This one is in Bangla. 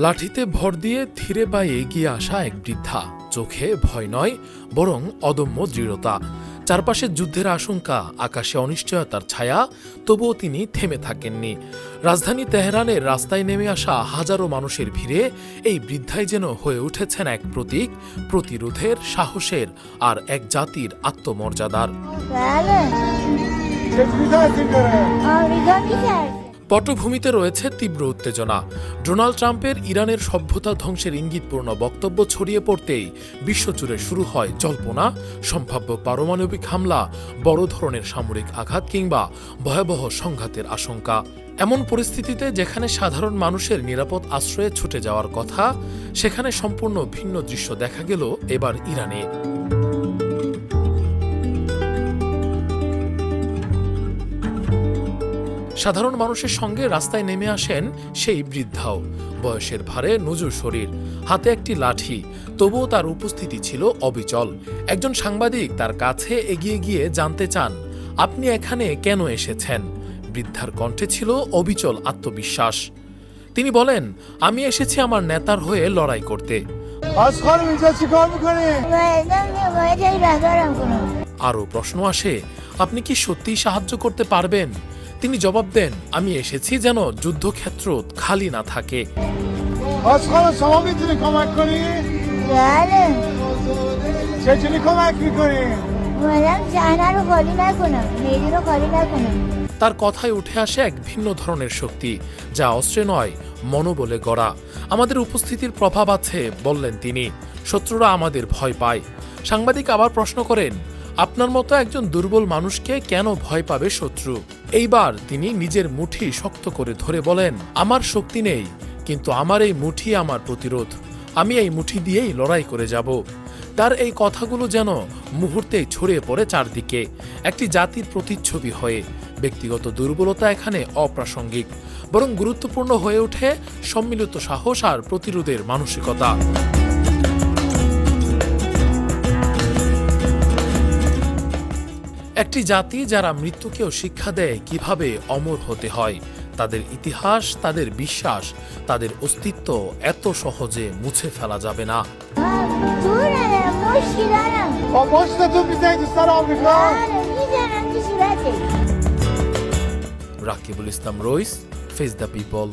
লাঠিতে ভর দিয়ে ধীরে পায়ে এগিয়ে আসা এক বৃদ্ধা, চোখে ভয় নয় বরং অদম্য দৃঢ়তা। চারপাশে যুদ্ধের আশঙ্কা, আকাশে অনিশ্চয়তার ছায়া, তবুও তিনি থেমে থাকেননি। রাজধানী তেহরানের রাস্তায় নেমে আসা হাজারো মানুষের ভিড়ে এই বৃদ্ধাই যেন হয়ে উঠেছেন এক প্রতীক, প্রতিরোধের, সাহসের আর এক জাতির আত্মমর্যাদার। পটভূমিতে রয়েছে তীব্র উত্তেজনা। ডোনাল্ড ট্রাম্পের ইরানের সভ্যতা ধ্বংসের ইঙ্গিতপূর্ণ বক্তব্য ছড়িয়ে পড়তেই বিশ্বজুড়ে শুরু হয় জল্পনা, সম্ভাব্য পারমাণবিক হামলা, বড় ধরনের সামরিক আঘাত কিংবা ভয়াবহ সংঘাতের আশঙ্কা। এমন পরিস্থিতিতে যেখানে সাধারণ মানুষের নিরাপদ আশ্রয়ে ছুটে যাওয়ার কথা, সেখানে সম্পূর্ণ ভিন্ন দৃশ্য দেখা গেল এবার ইরানে। সাধারণ মানুষের সঙ্গে রাস্তায় নেমে আসেন সেই বৃদ্ধাও। বয়সের ভারে নজুর শরীর, হাতে একটি লাঠি, তবুও তার উপস্থিতি ছিল অবিচল। একজন সাংবাদিক তার কাছে এগিয়ে গিয়ে জানতে চান, আপনি এখানে কেন এসেছেন? বৃদ্ধার কণ্ঠে ছিল অবিচল আত্মবিশ্বাস। তিনি বলেন, আমি এসেছি আমার নেতার হয়ে লড়াই করতে। আরও প্রশ্ন আসে, আপনি কি সত্যিই সাহায্য করতে পারবেন? তিনি জবাব দেন, আমি এসেছি যেন যুদ্ধক্ষেত্র খালি না থাকে। তার কথায় উঠে আসে এক ভিন্ন ধরনের শক্তি, যা অস্ত্রে নয়, মনোবলে গড়া। আমাদের উপস্থিতির প্রভাব আছে, বললেন তিনি। শত্রুরা আমাদের ভয় পায়। সাংবাদিক আবার প্রশ্ন করেন, আপনার মতো একজন দুর্বল মানুষকে কেন ভয় পাবে শত্রু? এইবার তিনি নিজের মুঠি শক্ত করে ধরে বলেন, আমার শক্তি নেই, কিন্তু আমার এই মুঠি আমার প্রতিরোধ। আমি এই মুঠি দিয়েই লড়াই করে যাব। তার এই কথাগুলো যেন মুহূর্তেই ছড়িয়ে পড়ে চারদিকে, একটি জাতির প্রতিচ্ছবি হয়ে। ব্যক্তিগত দুর্বলতা এখানে অপ্রাসঙ্গিক, বরং গুরুত্বপূর্ণ হয়ে ওঠে সম্মিলিত সাহস আর প্রতিরোধের মানসিকতা। একটি জাতি যারা মৃত্যুকেও শিক্ষা দেয় কিভাবে অমর হতে হয়। তাদের ইতিহাস, তাদের বিশ্বাস, তাদের অস্তিত্ব এত সহজে মুছে ফেলা যাবে না। রাকিবুল ইসলাম রইস, ফেস দ্য পিপল।